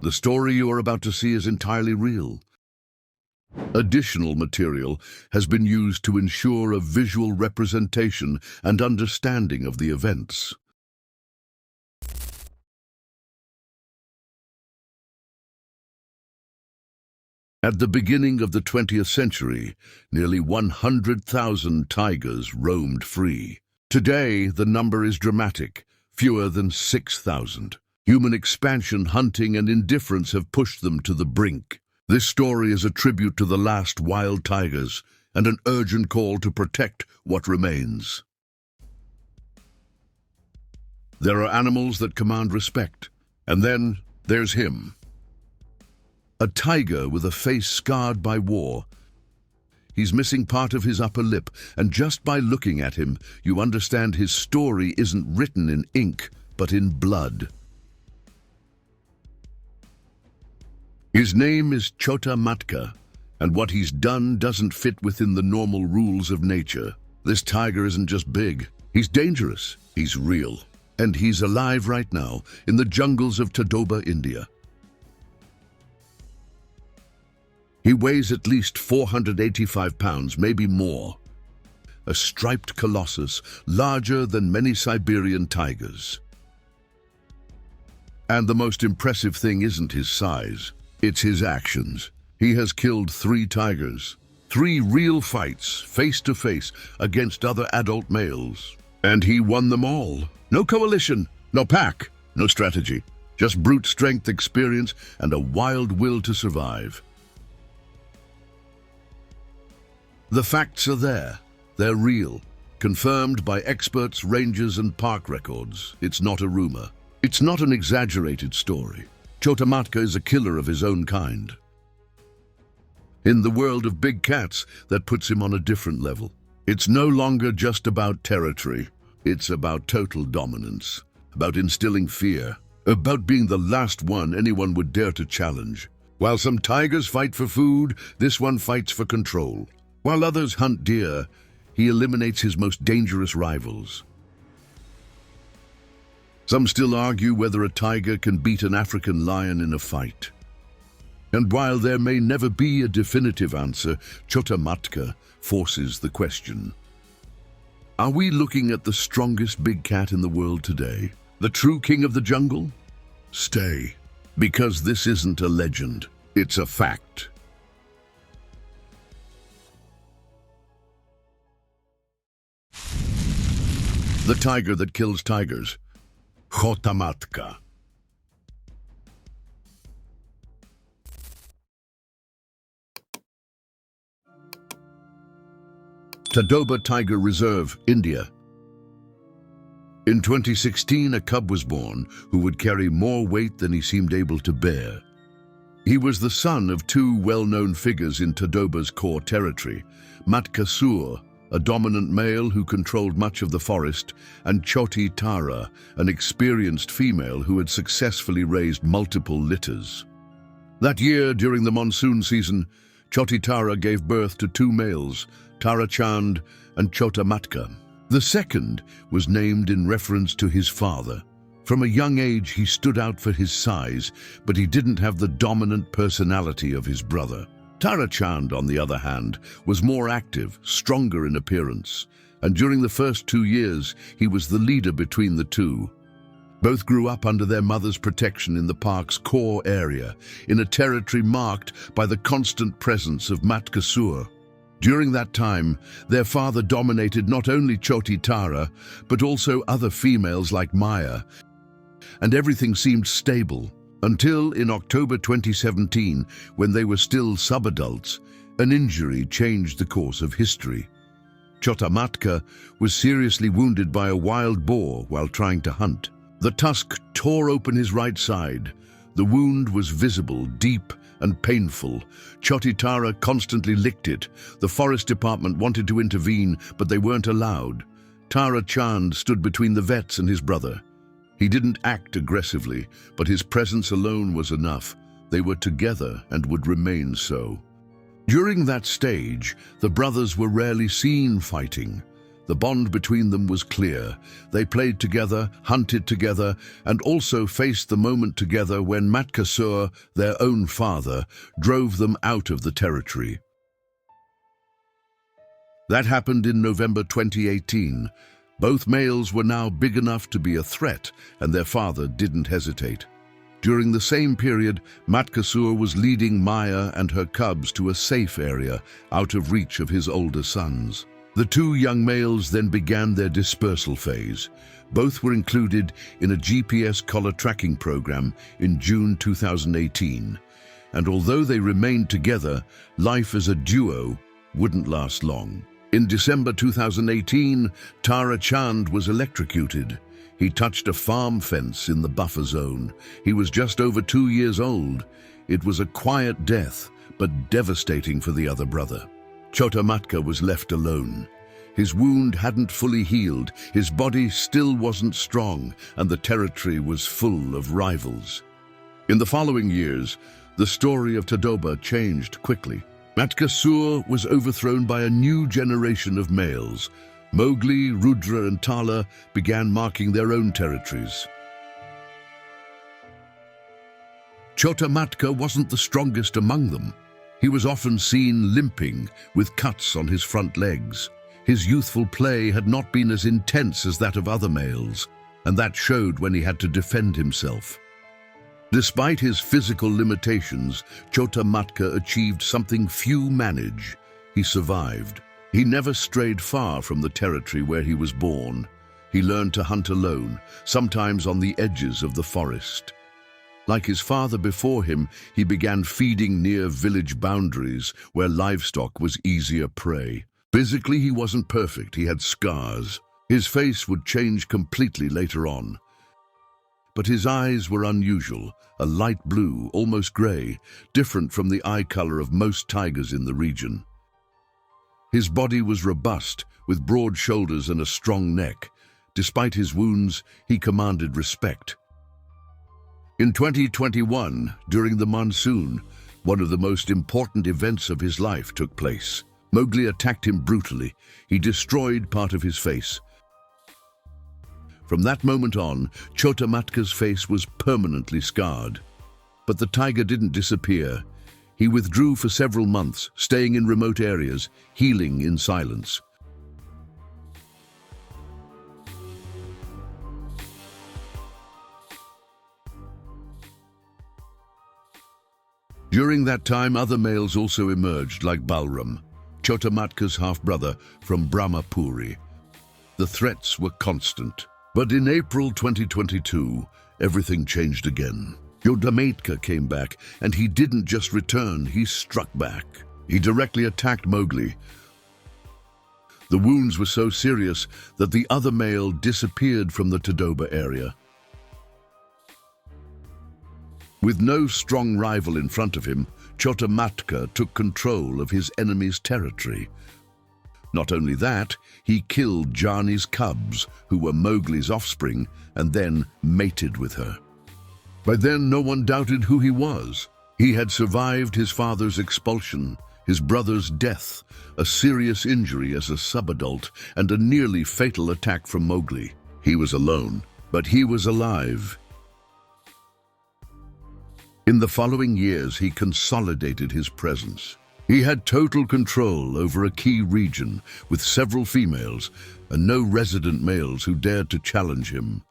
The story you are about to see is entirely real. Additional material has been used to ensure a visual representation and understanding of the events. At the beginning of the 20th century, nearly 100,000 tigers roamed free. Today, the number is dramatic, fewer than 6,000. Human expansion, hunting, and indifference have pushed them to the brink. This story is a tribute to the last wild tigers and an urgent call to protect what remains. There are animals that command respect, and then there's him. A tiger with a face scarred by war. He's missing part of his upper lip, and just by looking at him, you understand his story isn't written in ink, but in blood. His name is Chota Matka, and what he's done doesn't fit within the normal rules of nature. This tiger isn't just big, he's dangerous, he's real, and he's alive right now in the jungles of Tadoba, India. He weighs at least 485 pounds, maybe more. A striped colossus, larger than many Siberian tigers. And the most impressive thing isn't his size, it's his actions. He has killed 3 tigers, 3 real fights, face to face, against other adult males. And he won them all. No coalition, no pack, no strategy. Just brute strength, experience, and a wild will to survive. The facts are there. They're real, confirmed by experts, rangers, and park records. It's not a rumor. It's not an exaggerated story. Chota Matka is a killer of his own kind. In the world of big cats, that puts him on a different level. It's no longer just about territory. It's about total dominance, about instilling fear, about being the last one anyone would dare to challenge. While some tigers fight for food, this one fights for control. While others hunt deer, he eliminates his most dangerous rivals. Some still argue whether a tiger can beat an African lion in a fight. And while there may never be a definitive answer, Chota Matka forces the question. Are we looking at the strongest big cat in the world today? The true king of the jungle? Stay, because this isn't a legend, it's a fact. The tiger that kills tigers, Chota Matka. Tadoba Tiger Reserve, India. In 2016, a cub was born who would carry more weight than he seemed able to bear. He was the son of 2 well-known figures in Tadoba's core territory, Matka, a dominant male who controlled much of the forest, and Chota Tara, an experienced female who had successfully raised multiple litters. That year, during the monsoon season, Chota Tara gave birth to 2 males, Tara Chand and Chota Matka. The second was named in reference to his father. From a young age, he stood out for his size, but he didn't have the dominant personality of his brother. Tara Chand, on the other hand, was more active, stronger in appearance, and during the first 2 years, he was the leader between the 2. Both grew up under their mother's protection in the park's core area, in a territory marked by the constant presence of Matka. During that time, their father dominated not only Chota Tara, but also other females like Maya, and everything seemed stable. Until in October 2017, when they were still subadults, an injury changed the course of history. Chota Matka was seriously wounded by a wild boar while trying to hunt. The tusk tore open his right side. The wound was visible, deep and painful. Chota Tara constantly licked it. The forest department wanted to intervene, but they weren't allowed. Tara Chand stood between the vets and his brother. He didn't act aggressively, but his presence alone was enough. They were together and would remain so. During that stage, the brothers were rarely seen fighting. The bond between them was clear. They played together, hunted together, and also faced the moment together when Matkasur, their own father, drove them out of the territory. That happened in November 2018. Both males were now big enough to be a threat, and their father didn't hesitate. During the same period, Matkasur was leading Maya and her cubs to a safe area, out of reach of his older sons. The two young males then began their dispersal phase. Both were included in a GPS collar tracking program in June 2018. And although they remained together, life as a duo wouldn't last long. In December 2018, Tara Chand was electrocuted. He touched a farm fence in the buffer zone. He was just over 2 years old. It was a quiet death, but devastating for the other brother. Chota Matka was left alone. His wound hadn't fully healed, his body still wasn't strong, and the territory was full of rivals. In the following years, the story of Tadoba changed quickly. Matkasur was overthrown by a new generation of males. Mowgli, Rudra, and Tala began marking their own territories. Chota Matka wasn't the strongest among them. He was often seen limping, with cuts on his front legs. His youthful play had not been as intense as that of other males, and that showed when he had to defend himself. Despite his physical limitations, Chota Matka achieved something few manage. He survived. He never strayed far from the territory where he was born. He learned to hunt alone, sometimes on the edges of the forest. Like his father before him, he began feeding near village boundaries where livestock was easier prey. Physically, he wasn't perfect. He had scars. His face would change completely later on. But his eyes were unusual, a light blue, almost gray, different from the eye color of most tigers in the region. His body was robust, with broad shoulders and a strong neck. Despite his wounds, he commanded respect. In 2021, during the monsoon, one of the most important events of his life took place. Mowgli attacked him brutally. He destroyed part of his face. From that moment on, Chota Matka's face was permanently scarred. But the tiger didn't disappear. He withdrew for several months, staying in remote areas, healing in silence. During that time, other males also emerged, like Balram, Chota Matka's half-brother from Brahmapuri. The threats were constant. But in April 2022, everything changed again. Chota Matka came back, and he didn't just return, he struck back. He directly attacked Mowgli. The wounds were so serious that the other male disappeared from the Tadoba area. With no strong rival in front of him, Chota Matka took control of his enemy's territory. Not only that, he killed Jani's cubs, who were Mowgli's offspring, and then mated with her. By then, no one doubted who he was. He had survived his father's expulsion, his brother's death, a serious injury as a subadult, and a nearly fatal attack from Mowgli. He was alone, but he was alive. In the following years, he consolidated his presence. He had total control over a key region with several females and no resident males who dared to challenge him.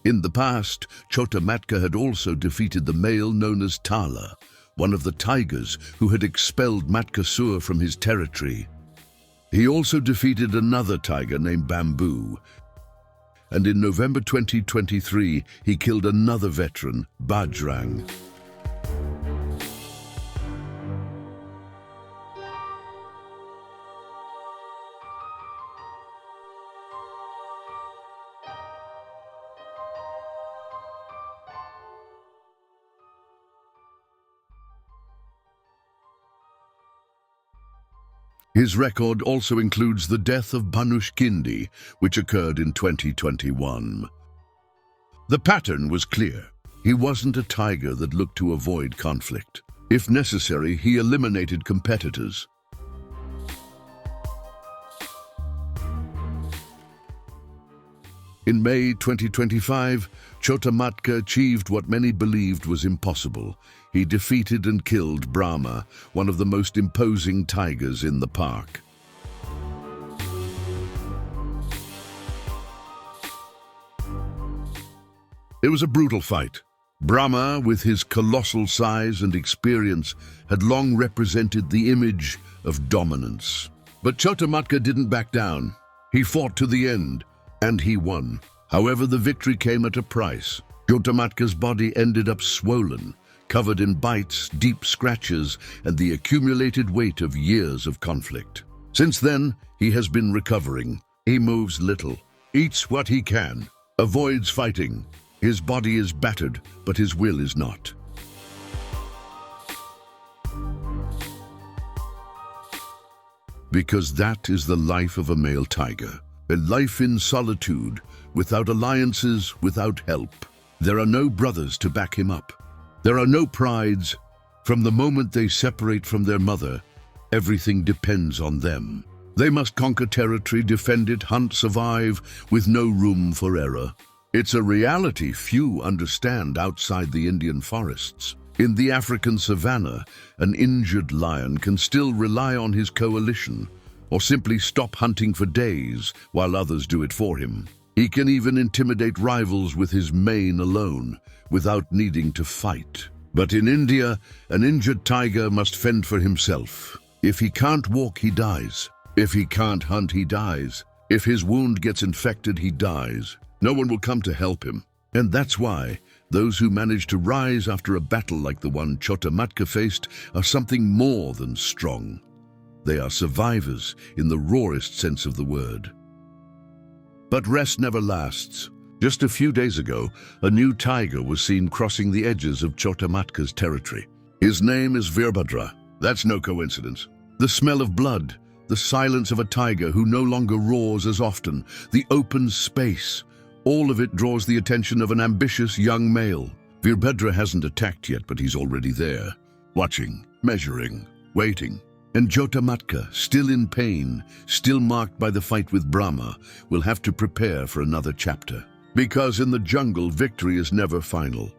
In the past, Chota Matka had also defeated the male known as Tala, one of the tigers who had expelled Matkasur from his territory. He also defeated another tiger named Bamboo, and in November 2023, he killed another veteran, Bajrang. His record also includes the death of Banush Kindi, which occurred in 2021. The pattern was clear. He wasn't a tiger that looked to avoid conflict. If necessary, he eliminated competitors. In May 2025, Chota Matka achieved what many believed was impossible. He defeated and killed Brahma, one of the most imposing tigers in the park. It was a brutal fight. Brahma, with his colossal size and experience, had long represented the image of dominance. But Chota Matka didn't back down. He fought to the end, and he won. However, the victory came at a price. Chota Matka's body ended up swollen, covered in bites, deep scratches, and the accumulated weight of years of conflict. Since then, he has been recovering. He moves little, eats what he can, avoids fighting. His body is battered, but his will is not. Because that is the life of a male tiger. A life in solitude, without alliances, without help. There are no brothers to back him up. There are no prides. From the moment they separate from their mother, everything depends on them. They must conquer territory, defend it, hunt, survive, with no room for error. It's a reality few understand outside the Indian forests. In the African savanna, an injured lion can still rely on his coalition, or simply stop hunting for days while others do it for him. He can even intimidate rivals with his mane alone, without needing to fight. But in India, an injured tiger must fend for himself. If he can't walk, he dies. If he can't hunt, he dies. If his wound gets infected, he dies. No one will come to help him. And that's why those who manage to rise after a battle like the one Chota Matka faced are something more than strong. They are survivors in the rawest sense of the word. But rest never lasts. Just a few days ago, a new tiger was seen crossing the edges of Chota Matka's territory. His name is Veerbhadra. That's no coincidence. The smell of blood, the silence of a tiger who no longer roars as often, the open space, all of it draws the attention of an ambitious young male. Veerbhadra hasn't attacked yet, but he's already there, watching, measuring, waiting. And Chota Matka, still in pain, still marked by the fight with Brahma, will have to prepare for another chapter. Because in the jungle, victory is never final.